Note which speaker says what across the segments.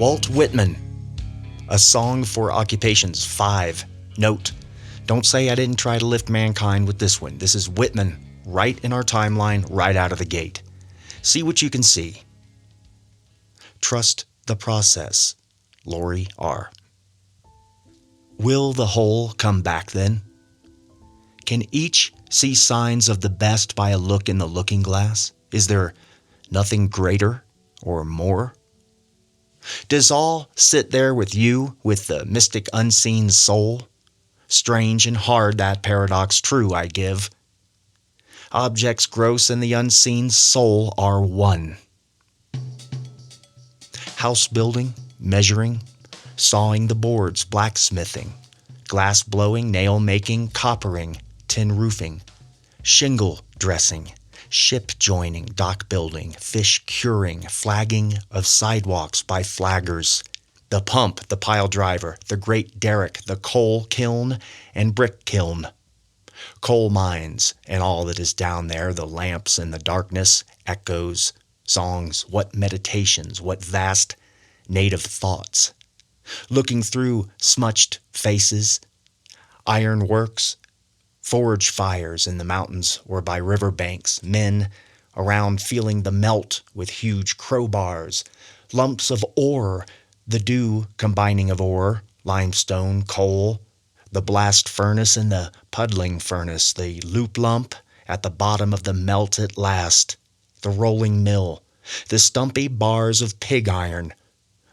Speaker 1: Walt Whitman, A Song for Occupations 5. Note, don't say I didn't try to lift mankind with this one. This is Whitman, right in our timeline, right out of the gate. See what you can see. Trust the process. Lori R. Will the whole come back then? Can each see signs of the best by a look in the looking glass? Is there nothing greater or more? Does all sit there with you, with the mystic unseen soul? Strange and hard that paradox true I give. Objects gross and the unseen soul are one. House building, measuring, sawing the boards, blacksmithing, glass blowing, nail making, coppering, tin roofing, shingle dressing, ship joining, dock building, fish curing, flagging of sidewalks by flaggers, the pump, the pile driver, the great derrick, the coal kiln and brick kiln, coal mines and all that is down there, the lamps in the darkness, echoes, songs, what meditations, what vast native thoughts, looking through smutched faces, ironworks, forge fires in the mountains or by river banks, men around feeling the melt with huge crowbars, lumps of ore, the dew combining of ore, limestone, coal, the blast furnace and the puddling furnace, the loop lump at the bottom of the melt at last, the rolling mill, the stumpy bars of pig iron,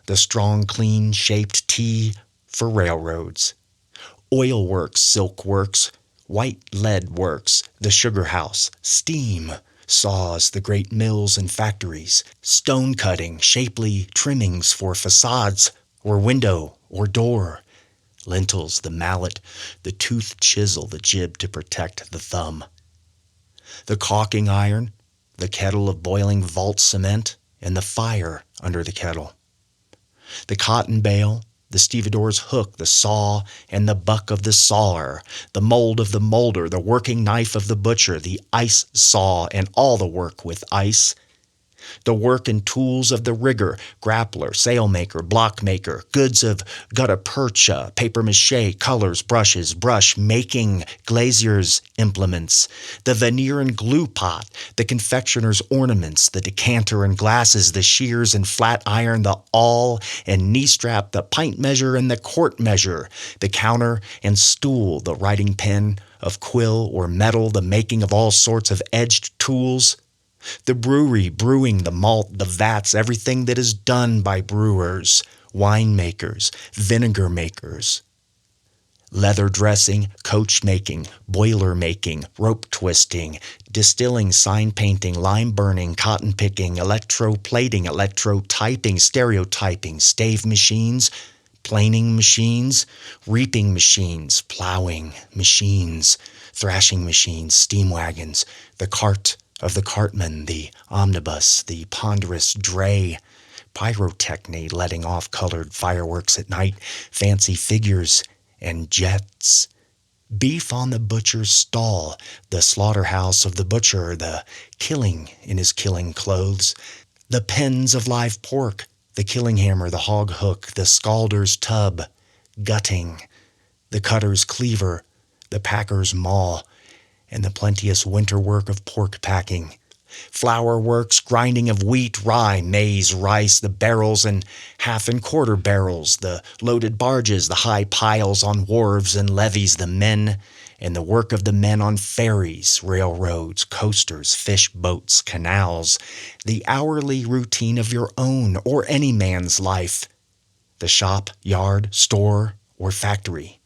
Speaker 1: the strong, clean-shaped T for railroads, oil works, silk works, white lead works, the sugar house, steam, saws, the great mills and factories, stone cutting, shapely trimmings for facades or window or door, lintels, the mallet, the toothed chisel, the jib to protect the thumb, the caulking iron, the kettle of boiling vault cement, and the fire under the kettle, the cotton bale, the stevedore's hook, the saw, and the buck of the sawer, the mold of the molder, the working knife of the butcher, the ice saw, and all the work with ice, the work and tools of the rigger, grappler, sailmaker, blockmaker, goods of gutta percha, papier-mâché, colors, brushes, brush-making, glazier's implements, the veneer and glue pot, the confectioner's ornaments, the decanter and glasses, the shears and flat iron, the awl and knee-strap, the pint measure and the quart measure, the counter and stool, the writing pen of quill or metal, the making of all sorts of edged tools, the brewery, brewing, the malt, the vats, everything that is done by brewers, winemakers, vinegar makers, leather dressing, coach making, boiler making, rope twisting, distilling, sign painting, lime burning, cotton picking, electroplating, electrotyping, stereotyping, stave machines, planing machines, reaping machines, plowing machines, thrashing machines, steam wagons, the cart of the cartman, the omnibus, the ponderous dray, pyrotechny letting off colored fireworks at night, fancy figures and jets, beef on the butcher's stall, the slaughterhouse of the butcher, the killing in his killing clothes, the pens of live pork, the killing hammer, the hog hook, the scalder's tub, gutting, the cutter's cleaver, the packer's maul, and the plenteous winter work of pork packing, flour works, grinding of wheat, rye, maize, rice, the barrels and half and quarter barrels, the loaded barges, the high piles on wharves and levees, the men and the work of the men on ferries, railroads, coasters, fish boats, canals, the hourly routine of your own or any man's life, the shop, yard, store, or factory.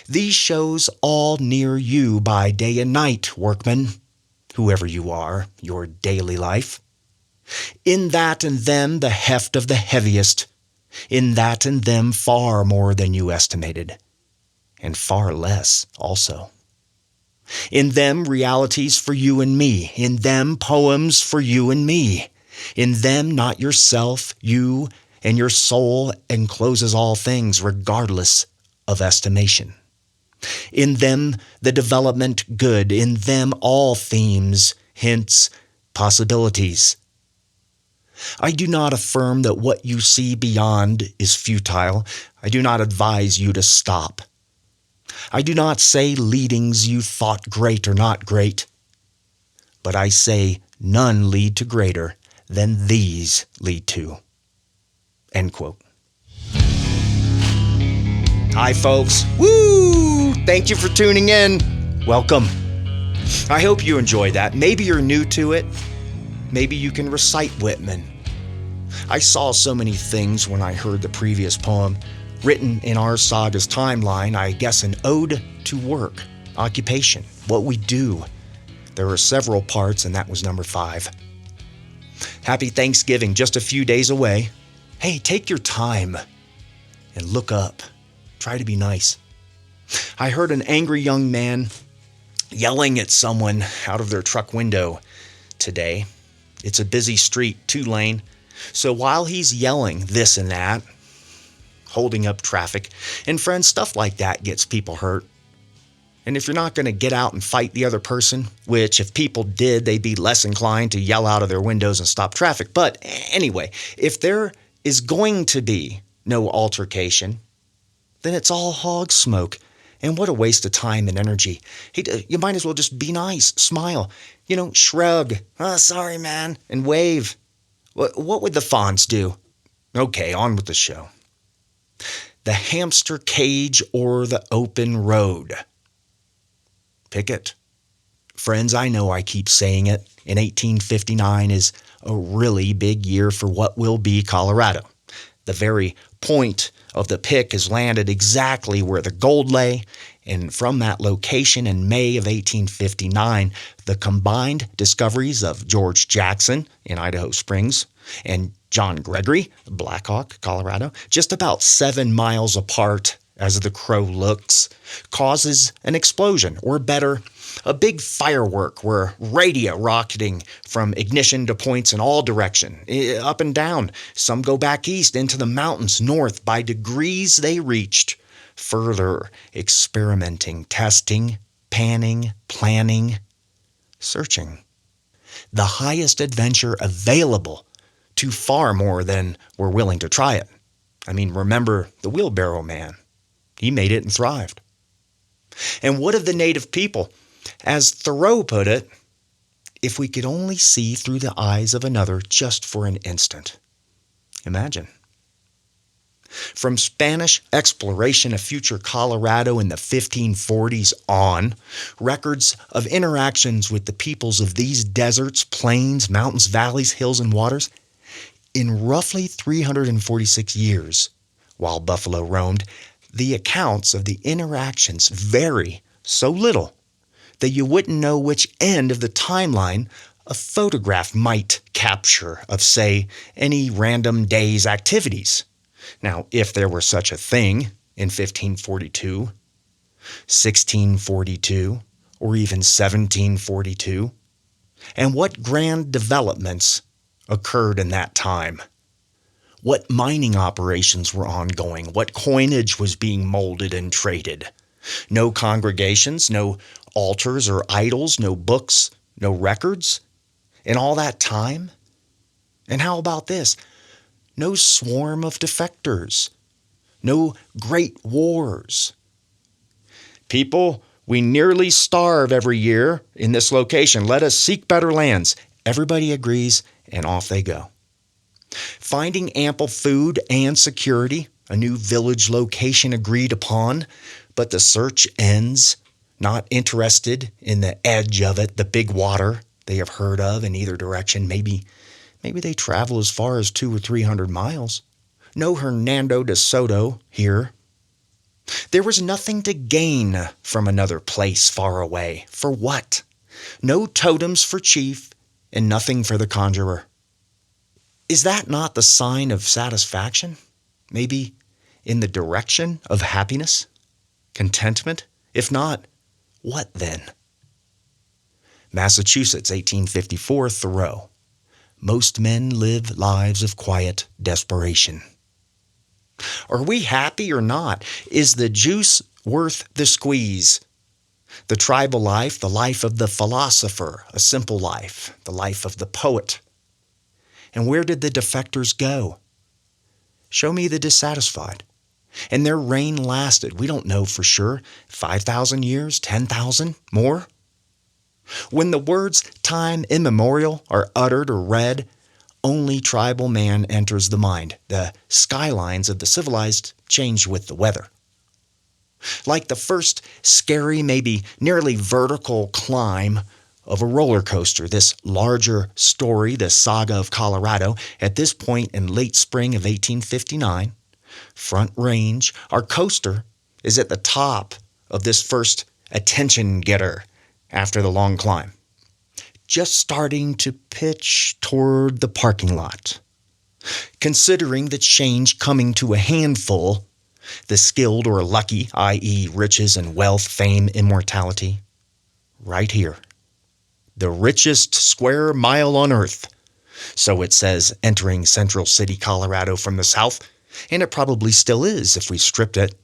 Speaker 1: These shows all near you by day and night, workman, whoever you are, your daily life. In that and them the heft of the heaviest, in that and them far more than you estimated, and far less also. In them realities for you and me, in them poems for you and me, in them not yourself, you and your soul encloses all things regardless of estimation. In them the development good, in them all themes, hints, possibilities. I do not affirm that what you see beyond is futile. I do not advise you to stop. I do not say leadings you thought great are not great, but I say none lead to greater than these lead to. End quote. Hi, folks. Woo! Thank you for tuning in. Welcome. I hope you enjoy that. Maybe you're new to it. Maybe you can recite Whitman. I saw so many things when I heard the previous poem. Written in our saga's timeline, I guess an ode to work, occupation, what we do. There are several parts, and that was number 5. Happy Thanksgiving, just a few days away. Hey, take your time and look up. Try to be nice. I heard an angry young man yelling at someone out of their truck window today. It's a busy street, 2-lane. So while he's yelling this and that, holding up traffic, and friends, stuff like that gets people hurt. And if you're not going to get out and fight the other person, which if people did, they'd be less inclined to yell out of their windows and stop traffic. But anyway, if there is going to be no altercation, then it's all hog smoke. And what a waste of time and energy. Hey, you might as well just be nice, smile, shrug, sorry, man, and wave. What would the Fonz do? Okay, on with the show. The hamster cage or the open road? Pick it. Friends, I know I keep saying it. In 1859 is a really big year for what will be Colorado. The very point of the pick is landed exactly where the gold lay, and from that location in May of 1859, the combined discoveries of George Jackson in Idaho Springs and John Gregory, Black Hawk, Colorado, just about 7 miles apart as the crow looks, causes an explosion, or better, a big firework where radio rocketing from ignition to points in all direction, up and down. Some go back east into the mountains north. By degrees they reached. Further experimenting, testing, panning, planning, searching. The highest adventure available to far more than were willing to try it. I mean, remember the wheelbarrow man. He made it and thrived. And what of the native people? As Thoreau put it, if we could only see through the eyes of another just for an instant. Imagine. From Spanish exploration of future Colorado in the 1540s on, records of interactions with the peoples of these deserts, plains, mountains, valleys, hills, and waters, in roughly 346 years, while buffalo roamed, the accounts of the interactions vary so little that you wouldn't know which end of the timeline a photograph might capture of, say, any random day's activities. Now, if there were such a thing in 1542, 1642, or even 1742, and what grand developments occurred in that time. What mining operations were ongoing, what coinage was being molded and traded. No congregations, no altars or idols, no books, no records in all that time. And how about this? No swarm of defectors, no great wars. People, we nearly starve every year in this location. Let us seek better lands. Everybody agrees, and off they go. Finding ample food and security, a new village location agreed upon, but the search ends, not interested in the edge of it, the big water they have heard of in either direction. Maybe they travel as far as 200 or 300 miles. No Hernando de Soto here. There was nothing to gain from another place far away. For what? No totems for chief and nothing for the conjurer. Is that not the sign of satisfaction? Maybe in the direction of happiness? Contentment? If not, what then? Massachusetts, 1854, Thoreau. Most men live lives of quiet desperation. Are we happy or not? Is the juice worth the squeeze? The tribal life, the life of the philosopher, a simple life, the life of the poet. And where did the defectors go? Show me the dissatisfied. And their reign lasted, we don't know for sure, 5,000 years, 10,000, more? When the words time immemorial are uttered or read, only tribal man enters the mind. The skylines of the civilized change with the weather. Like the first scary, maybe nearly vertical climb of a roller coaster, this larger story, the saga of Colorado, at this point in late spring of 1859, Front Range, our coaster is at the top of this first attention getter after the long climb, just starting to pitch toward the parking lot. Considering the change coming to a handful, the skilled or lucky, i.e. riches and wealth, fame, immortality, right here. The richest square mile on earth. So it says, entering Central City, Colorado from the south, and it probably still is if we stripped it.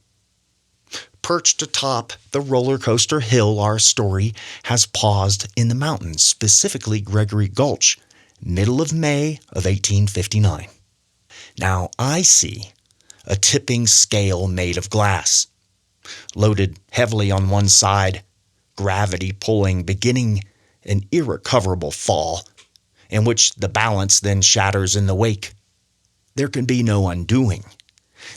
Speaker 1: Perched atop the roller coaster hill, our story has paused in the mountains, specifically Gregory Gulch, middle of May of 1859. Now I see a tipping scale made of glass, loaded heavily on one side, gravity pulling, beginning an irrecoverable fall, in which the balance then shatters in the wake. There can be no undoing.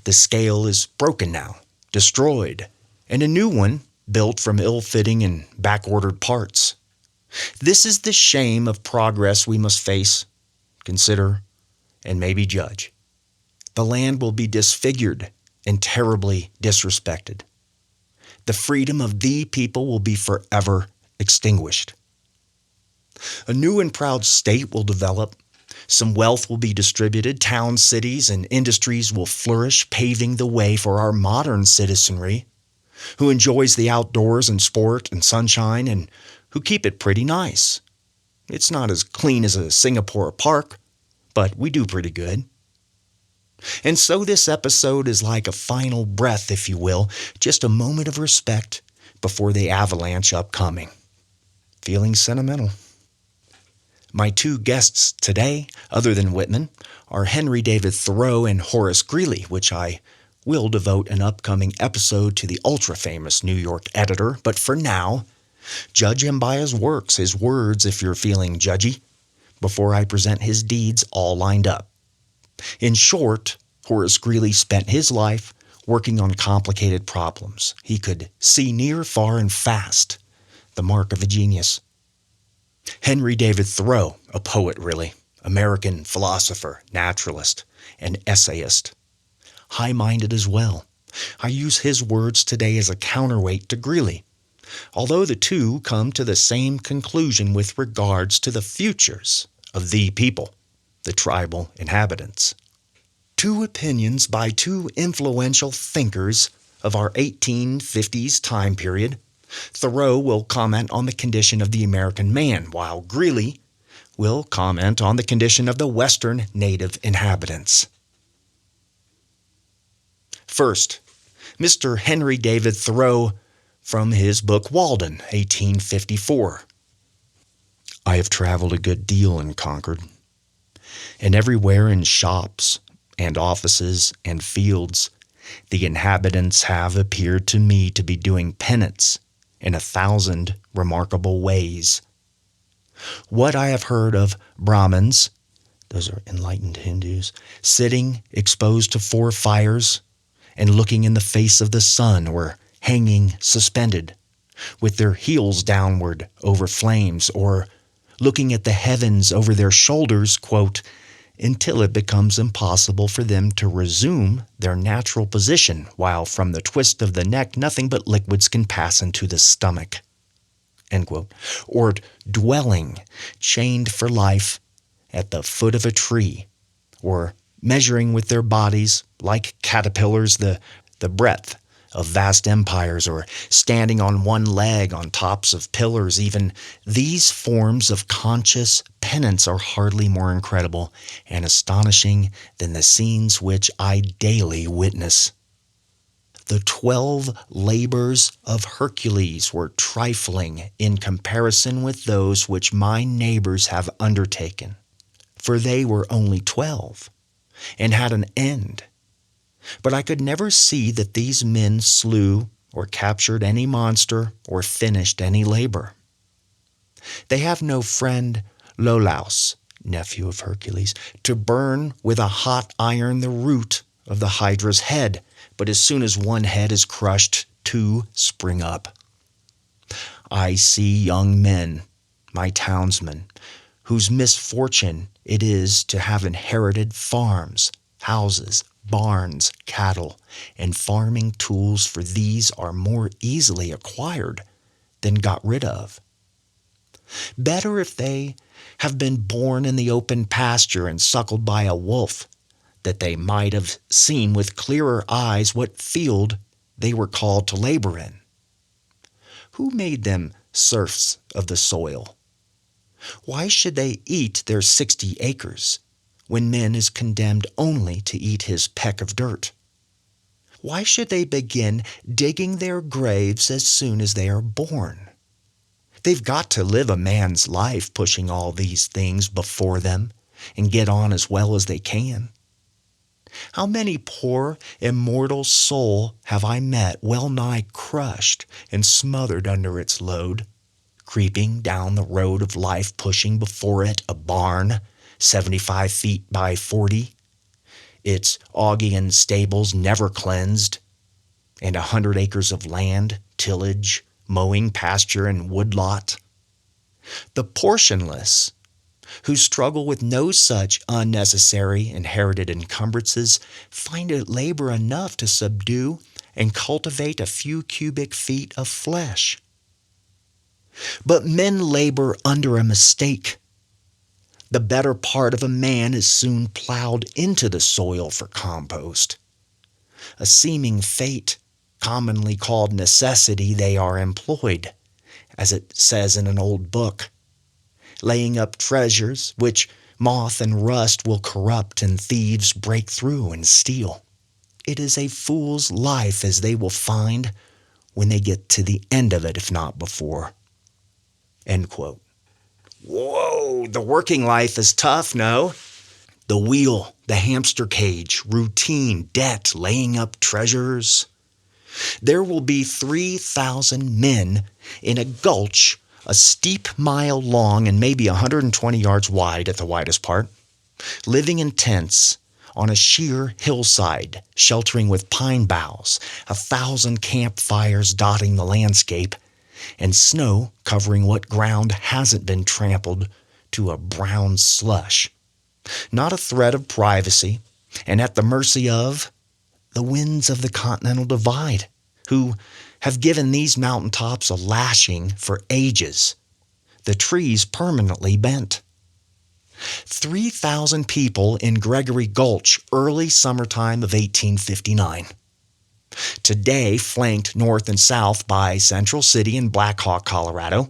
Speaker 1: The scale is broken now, destroyed, and a new one built from ill-fitting and back-ordered parts. This is the shame of progress we must face, consider, and maybe judge. The land will be disfigured and terribly disrespected. The freedom of the people will be forever extinguished. A new and proud state will develop. Some wealth will be distributed. Towns, cities, and industries will flourish, paving the way for our modern citizenry, who enjoys the outdoors and sport and sunshine, and who keep it pretty nice. It's not as clean as a Singapore park, but we do pretty good. And so this episode is like a final breath, if you will, just a moment of respect before the avalanche upcoming. Feeling sentimental. My two guests today, other than Whitman, are Henry David Thoreau and Horace Greeley, which I will devote an upcoming episode to the ultra-famous New York editor. But for now, judge him by his works, his words if you're feeling judgy, before I present his deeds all lined up. In short, Horace Greeley spent his life working on complicated problems. He could see near, far, and fast, the mark of a genius. Henry David Thoreau, a poet really, American philosopher, naturalist, and essayist. High-minded as well. I use his words today as a counterweight to Greeley, although the two come to the same conclusion with regards to the futures of the people, the tribal inhabitants. Two opinions by two influential thinkers of our 1850s time period. Thoreau will comment on the condition of the American man, while Greeley will comment on the condition of the Western native inhabitants. First, Mr. Henry David Thoreau from his book Walden, 1854. I have traveled a good deal in Concord, and everywhere in shops and offices and fields, the inhabitants have appeared to me to be doing penance in 1,000 remarkable ways. What I have heard of Brahmins, those are enlightened Hindus, sitting exposed to 4 fires and looking in the face of the sun, or hanging suspended with their heels downward over flames, or looking at the heavens over their shoulders, quote, until it becomes impossible for them to resume their natural position, while from the twist of the neck nothing but liquids can pass into the stomach, end quote. Or dwelling, chained for life, at the foot of a tree, or measuring with their bodies, like caterpillars, the breadth of vast empires, or standing on one leg on tops of pillars. Even these forms of conscious penance are hardly more incredible and astonishing than the scenes which I daily witness. The 12 labors of Hercules were trifling in comparison with those which my neighbors have undertaken. for they were only 12, and had an end. But I could never see that these men slew or captured any monster or finished any labor. They have no friend Iolaus, nephew of Hercules, to burn with a hot iron the root of the Hydra's head, but as soon as one head is crushed, two spring up. I see young men, my townsmen, whose misfortune it is to have inherited farms, houses, barns, cattle, and farming tools, for these are more easily acquired than got rid of. Better if they have been born in the open pasture and suckled by a wolf, that they might have seen with clearer eyes what field they were called to labor in. Who made them serfs of the soil? Why should they eat their 60 acres, when man is condemned only to eat his peck of dirt? Why should they begin digging their graves as soon as they are born? They've got to live a man's life pushing all these things before them and get on as well as they can. How many poor, immortal soul have I met well nigh crushed and smothered under its load, creeping down the road of life, pushing before it a barn 75 feet by 40, its Augean stables never cleansed, and 100 acres of land, tillage, mowing, pasture, and woodlot. The portionless, who struggle with no such unnecessary inherited encumbrances, find it labor enough to subdue and cultivate a few cubic feet of flesh. But men labor under a mistake. The better part of a man is soon plowed into the soil for compost. A seeming fate, commonly called necessity, they are employed, as it says in an old book, laying up treasures which moth and rust will corrupt and thieves break through and steal. It is a fool's life, as they will find when they get to the end of it, if not before. End quote. Whoa, the working life is tough, no? The wheel, the hamster cage, routine, debt, laying up treasures. There will be 3,000 men in a gulch a steep mile long and maybe 120 yards wide at the widest part, living in tents on a sheer hillside, sheltering with pine boughs, 1,000 campfires dotting the landscape, and snow covering what ground hasn't been trampled to a brown slush. Not a thread of privacy, and at the mercy of the winds of the Continental Divide, who have given these mountaintops a lashing for ages, the trees permanently bent. 3,000 people in Gregory Gulch, early summertime of 1859. Today flanked north and south by Central City and Black Hawk, Colorado,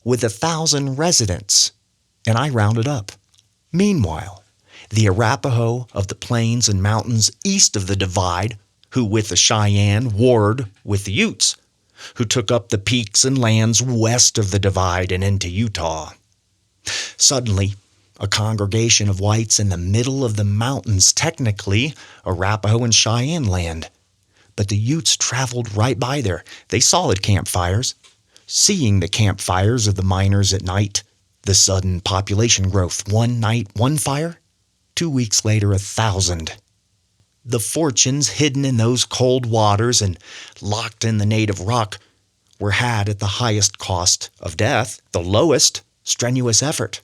Speaker 1: with 1,000 residents, and I rounded up. Meanwhile, the Arapahoe of the plains and mountains east of the Divide, who with the Cheyenne warred with the Utes, who took up the peaks and lands west of the Divide and into Utah. Suddenly, a congregation of whites in the middle of the mountains, technically Arapahoe and Cheyenne land. But the Utes traveled right by there. They saw the campfires. Seeing the campfires of the miners at night, the sudden population growth. One night, one fire. 2 weeks later, 1,000. The fortunes hidden in those cold waters and locked in the native rock were had at the highest cost of death, the lowest strenuous effort.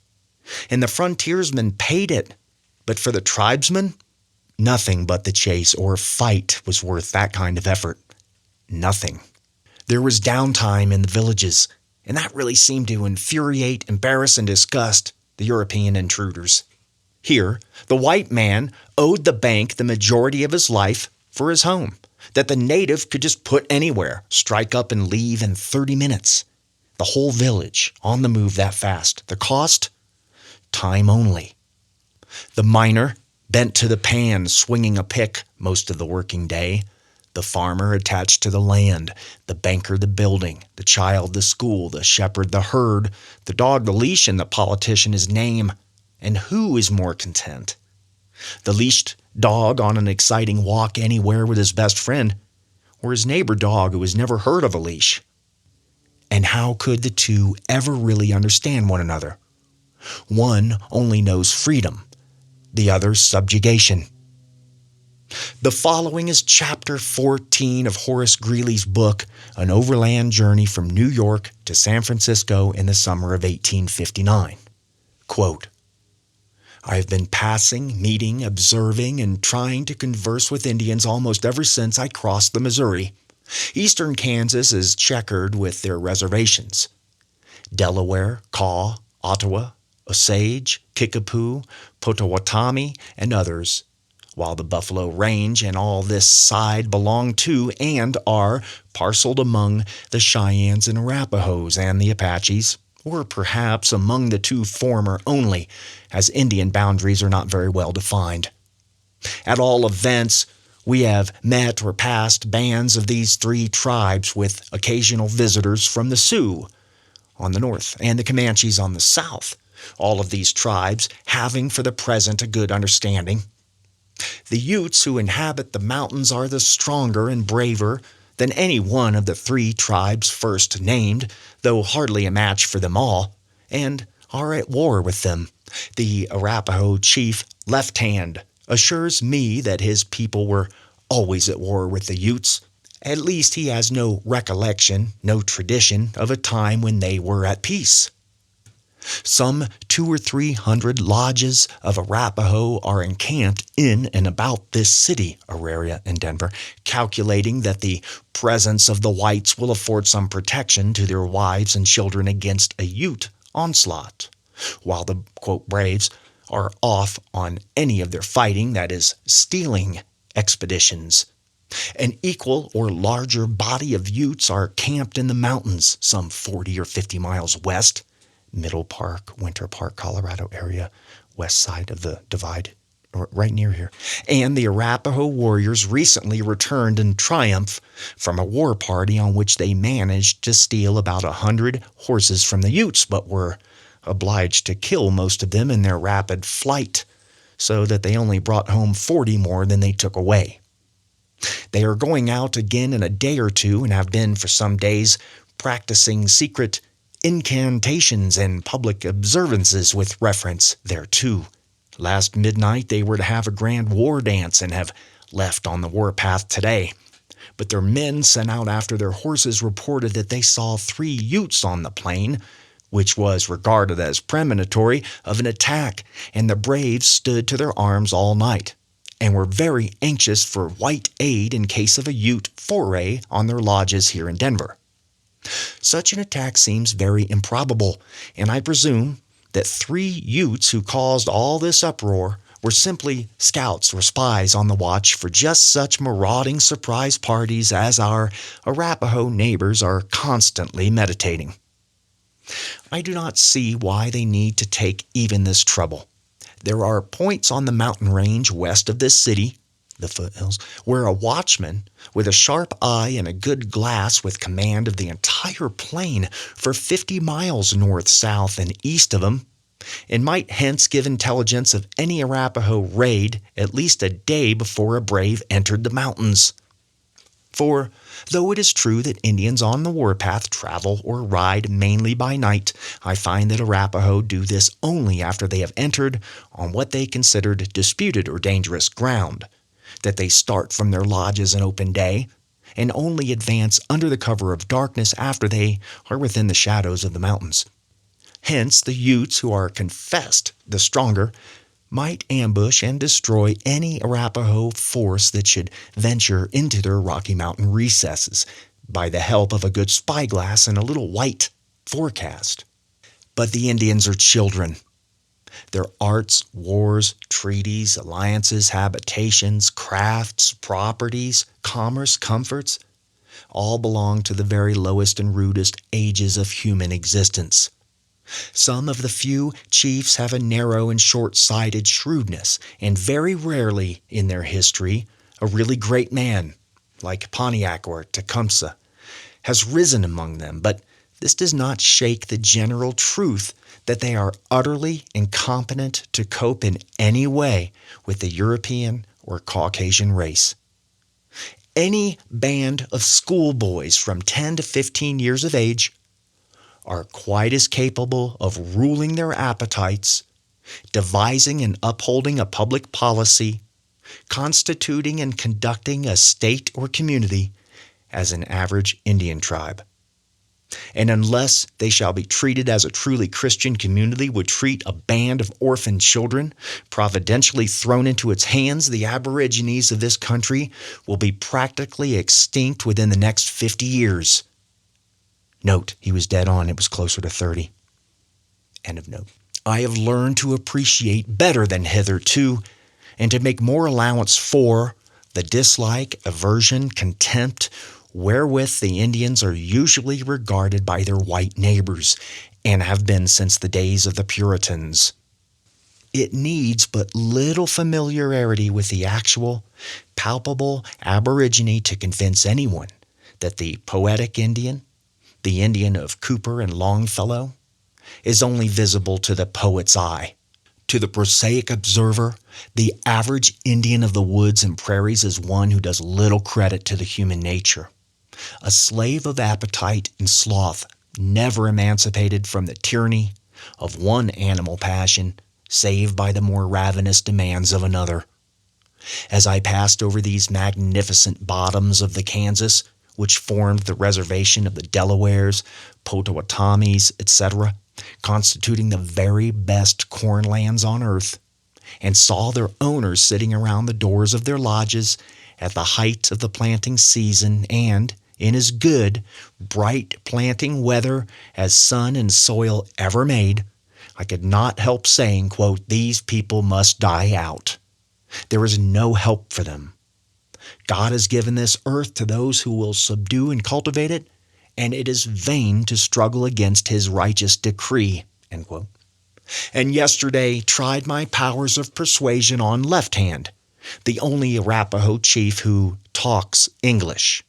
Speaker 1: And the frontiersmen paid it. But for the tribesmen, nothing but the chase or fight was worth that kind of effort. Nothing. There was downtime in the villages, and that really seemed to infuriate, embarrass, and disgust the European intruders. Here, the white man owed the bank the majority of his life for his home, that the native could just put anywhere, strike up and leave in 30 minutes. The whole village on the move that fast. The cost? Time only. The miner bent to the pan, swinging a pick most of the working day. The farmer attached to the land, the banker the building, the child the school, the shepherd the herd, the dog the leash, and the politician his name. And who is more content? The leashed dog on an exciting walk anywhere with his best friend, or his neighbor dog who has never heard of a leash? And how could the two ever really understand one another? One only knows freedom, the other subjugation. The following is chapter 14 of Horace Greeley's book, An Overland Journey from New York to San Francisco in the summer of 1859. Quote, I have been passing, meeting, observing, and trying to converse with Indians almost ever since I crossed the Missouri. Eastern Kansas is checkered with their reservations. Delaware, Kaw, Ottawa, Osage, Kickapoo, Potawatomi, and others, while the Buffalo Range and all this side belong to and are parceled among the Cheyennes and Arapahoes and the Apaches, or perhaps among the two former only, as Indian boundaries are not very well defined. At all events, we have met or passed bands of these three tribes with occasional visitors from the Sioux on the north and the Comanches on the south, all of these tribes having for the present a good understanding. The Utes who inhabit the mountains are the stronger and braver than any one of the three tribes first named, though hardly a match for them all, and are at war with them. The Arapahoe chief, Left Hand, assures me that his people were always at war with the Utes. At least he has no recollection, no tradition of a time when they were at peace. Some 200 or 300 lodges of Arapahoe are encamped in and about this city, Auraria and Denver, calculating that the presence of the whites will afford some protection to their wives and children against a Ute onslaught, while the, quote, braves are off on any of their fighting, that is, stealing expeditions. An equal or larger body of Utes are camped in the mountains, some 40 or 50 miles west, Middle Park, Winter Park, Colorado area, west side of the divide, right near here. And the Arapahoe warriors recently returned in triumph from a war party on which they managed to steal about 100 horses from the Utes, but were obliged to kill most of them in their rapid flight, so that they only brought home 40 more than they took away. They are going out again in a day or two and have been for some days practicing secret incantations and public observances with reference thereto. Last midnight they were to have a grand war dance and have left on the warpath today. But their men sent out after their horses reported that they saw 3 Utes on the plain, which was regarded as premonitory of an attack, and the braves stood to their arms all night, and were very anxious for white aid in case of a Ute foray on their lodges here in Denver. Such an attack seems very improbable, and I presume that 3 Utes who caused all this uproar were simply scouts or spies on the watch for just such marauding surprise parties as our Arapahoe neighbors are constantly meditating. I do not see why they need to take even this trouble. There are points on the mountain range west of this city, the foothills, where a watchman with a sharp eye and a good glass with command of the entire plain for 50 miles north, south, and east of him, and might hence give intelligence of any Arapahoe raid at least a day before a brave entered the mountains. For, though it is true that Indians on the warpath travel or ride mainly by night, I find that Arapahoe do this only after they have entered on what they considered disputed or dangerous ground, that they start from their lodges in open day, and only advance under the cover of darkness after they are within the shadows of the mountains. Hence the Utes, who are confessed the stronger, might ambush and destroy any Arapahoe force that should venture into their Rocky Mountain recesses by the help of a good spyglass and a little white forecast. But the Indians are children. Their arts, wars, treaties, alliances, habitations, crafts, properties, commerce, comforts, all belong to the very lowest and rudest ages of human existence. Some of the few chiefs have a narrow and short-sighted shrewdness, and very rarely in their history a really great man, like Pontiac or Tecumseh, has risen among them, but this does not shake the general truth that they are utterly incompetent to cope in any way with the European or Caucasian race. Any band of schoolboys from 10 to 15 years of age are quite as capable of ruling their appetites, devising and upholding a public policy, constituting and conducting a state or community as an average Indian tribe. And unless they shall be treated as a truly Christian community would treat a band of orphan children providentially thrown into its hands, the aborigines of this country will be practically extinct within the next 50 years. Note, he was dead on. It was closer to 30. End of note. I have learned to appreciate better than hitherto and to make more allowance for the dislike, aversion, contempt, wherewith the Indians are usually regarded by their white neighbors, and have been since the days of the Puritans. It needs but little familiarity with the actual, palpable aborigine to convince anyone that the poetic Indian, the Indian of Cooper and Longfellow, is only visible to the poet's eye. To the prosaic observer, the average Indian of the woods and prairies is one who does little credit to the human nature. A slave of appetite and sloth, never emancipated from the tyranny of one animal passion, save by the more ravenous demands of another. As I passed over these magnificent bottoms of the Kansas, which formed the reservation of the Delawares, Potawatomis, etc., constituting the very best corn lands on earth, and saw their owners sitting around the doors of their lodges at the height of the planting season and, in as good, bright planting weather as sun and soil ever made, I could not help saying, quote, "These people must die out. There is no help for them. God has given this earth to those who will subdue and cultivate it, and it is vain to struggle against his righteous decree," end quote. And yesterday tried my powers of persuasion on Left Hand, the only Arapahoe chief who talks English,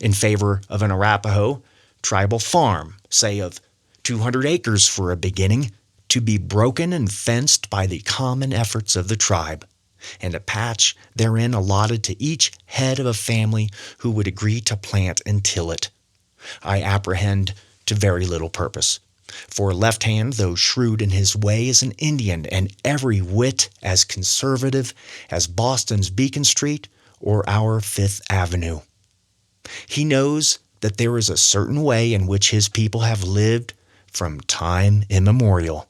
Speaker 1: in favor of an Arapahoe tribal farm, say of 200 acres for a beginning, to be broken and fenced by the common efforts of the tribe, and a patch therein allotted to each head of a family who would agree to plant and till it. I apprehend to very little purpose. For Left Hand, though shrewd in his way, is an Indian, and every whit as conservative as Boston's Beacon Street or our Fifth Avenue. He knows that there is a certain way in which his people have lived from time immemorial,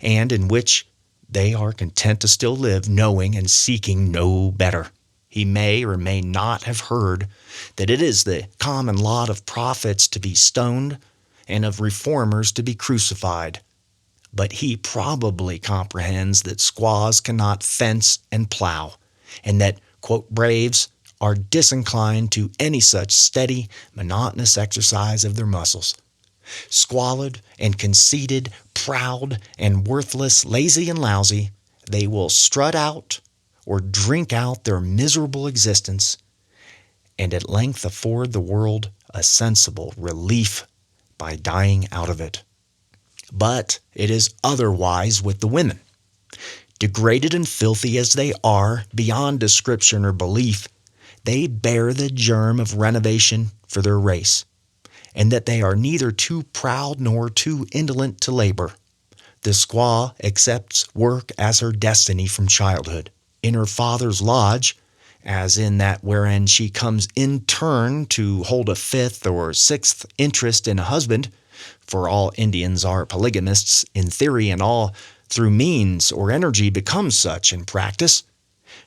Speaker 1: and in which they are content to still live, knowing and seeking no better. He may or may not have heard that it is the common lot of prophets to be stoned and of reformers to be crucified. But he probably comprehends that squaws cannot fence and plow, and that, quote, braves are disinclined to any such steady, monotonous exercise of their muscles. Squalid and conceited, proud and worthless, lazy and lousy, they will strut out or drink out their miserable existence, and at length afford the world a sensible relief by dying out of it. But it is otherwise with the women. Degraded and filthy as they are, beyond description or belief, they bear the germ of renovation for their race, and that they are neither too proud nor too indolent to labor. The squaw accepts work as her destiny from childhood. In her father's lodge, as in that wherein she comes in turn to hold a fifth or sixth interest in a husband, for all Indians are polygamists in theory, and all through means or energy become such in practice,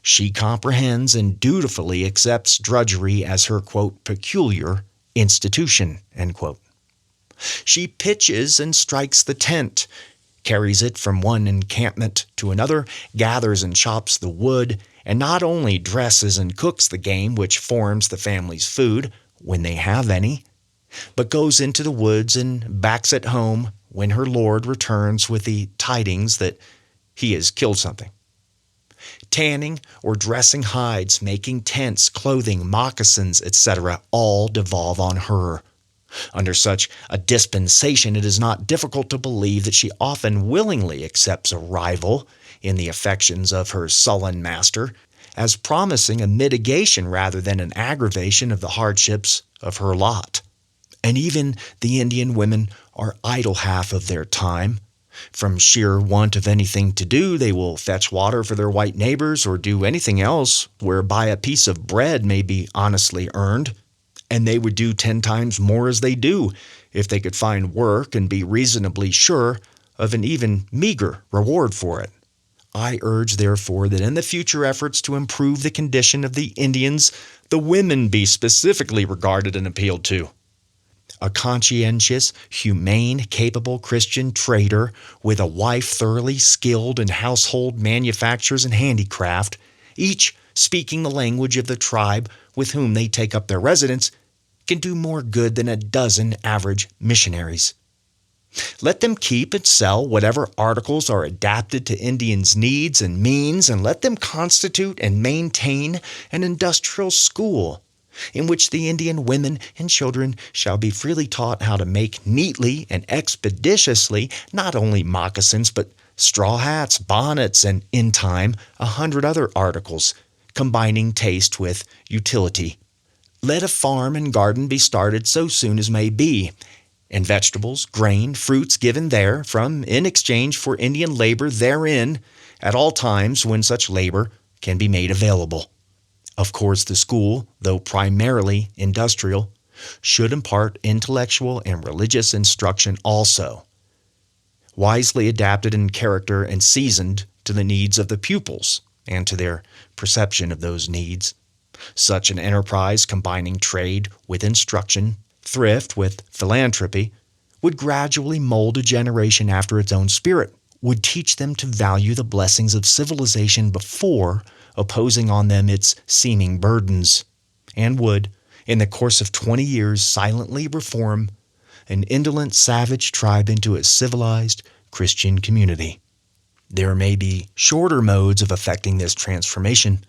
Speaker 1: she comprehends and dutifully accepts drudgery as her, quote, peculiar institution, end quote. She pitches and strikes the tent, carries it from one encampment to another, gathers and chops the wood, and not only dresses and cooks the game which forms the family's food, when they have any, but goes into the woods and backs at home when her lord returns with the tidings that he has killed something. Tanning or dressing hides, making tents, clothing, moccasins, etc., all devolve on her. Under such a dispensation, it is not difficult to believe that she often willingly accepts a rival in the affections of her sullen master, as promising a mitigation rather than an aggravation of the hardships of her lot. And even the Indian women are idle half of their time. From sheer want of anything to do, they will fetch water for their white neighbors or do anything else whereby a piece of bread may be honestly earned. And they would do 10 times more as they do if they could find work and be reasonably sure of an even meager reward for it. I urge, therefore, that in the future efforts to improve the condition of the Indians, the women be specifically regarded and appealed to. A conscientious, humane, capable Christian trader with a wife thoroughly skilled in household manufactures and handicraft, each speaking the language of the tribe with whom they take up their residence, can do more good than a dozen average missionaries. Let them keep and sell whatever articles are adapted to Indians' needs and means, and let them constitute and maintain an industrial school in which the Indian women and children shall be freely taught how to make neatly and expeditiously not only moccasins, but straw hats, bonnets, and, in time, 100 other articles, combining taste with utility. Let a farm and garden be started so soon as may be, and vegetables, grain, fruits given there from in exchange for Indian labor therein at all times when such labor can be made available. Of course, the school, though primarily industrial, should impart intellectual and religious instruction also, wisely adapted in character and seasoned to the needs of the pupils and to their perception of those needs. Such an enterprise, combining trade with instruction, thrift with philanthropy, would gradually mold a generation after its own spirit, would teach them to value the blessings of civilization before opposing on them its seeming burdens, and would, in the course of 20 years, silently reform an indolent savage tribe into a civilized Christian community. There may be shorter modes of effecting this transformation,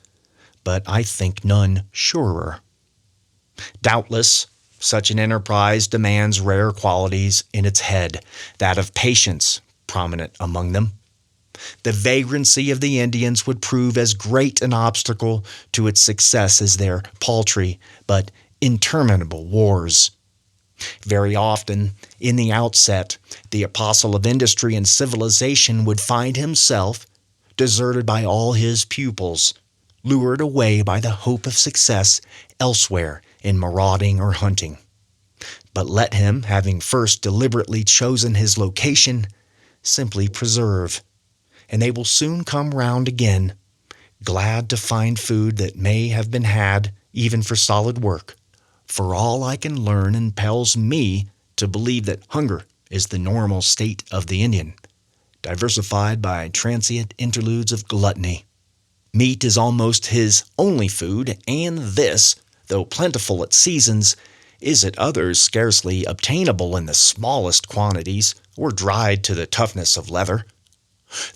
Speaker 1: but I think none surer. Doubtless, such an enterprise demands rare qualities in its head, that of patience prominent among them. The vagrancy of the Indians would prove as great an obstacle to its success as their paltry but interminable wars. Very often, in the outset, the apostle of industry and civilization would find himself deserted by all his pupils, lured away by the hope of success elsewhere in marauding or hunting. But let him, having first deliberately chosen his location, simply persevere, and they will soon come round again, glad to find food that may have been had even for solid work. For all I can learn impels me to believe that hunger is the normal state of the Indian, diversified by transient interludes of gluttony. Meat is almost his only food, and this, though plentiful at seasons, is at others scarcely obtainable in the smallest quantities or dried to the toughness of leather.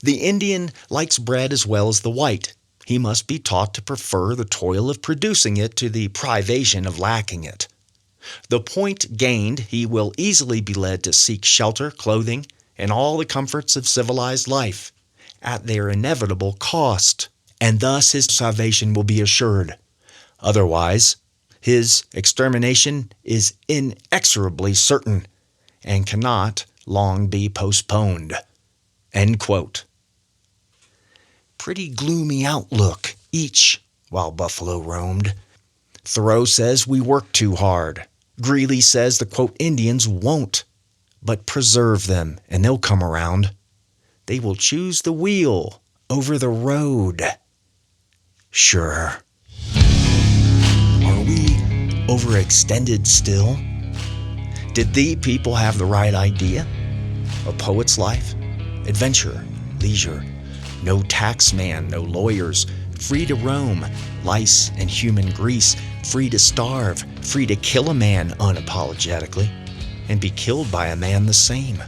Speaker 1: The Indian likes bread as well as the white. He must be taught to prefer the toil of producing it to the privation of lacking it. The point gained, he will easily be led to seek shelter, clothing, and all the comforts of civilized life at their inevitable cost, and thus his salvation will be assured. Otherwise, his extermination is inexorably certain and cannot long be postponed." End quote. Pretty gloomy outlook each while buffalo roamed. Thoreau says we work too hard. Greeley says the, quote, Indians won't, but preserve them and they'll come around. They will choose the wheel over the road. Sure. Are we overextended still? Did the people have the right idea? A poet's life? Adventure, leisure, no taxman, no lawyers, free to roam, lice and human grease, free to starve, free to kill a man unapologetically, and be killed by a man the same.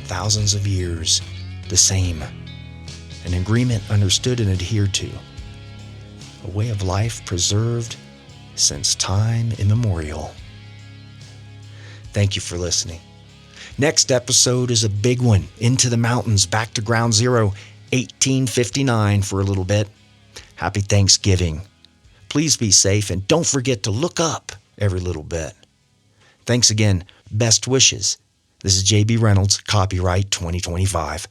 Speaker 1: Thousands of years, the same. An agreement understood and adhered to. A way of life preserved since time immemorial. Thank you for listening. Next episode is a big one. Into the mountains, back to ground zero, 1859 for a little bit. Happy Thanksgiving. Please be safe and don't forget to look up every little bit. Thanks again. Best wishes. This is J.B. Reynolds, copyright 2025.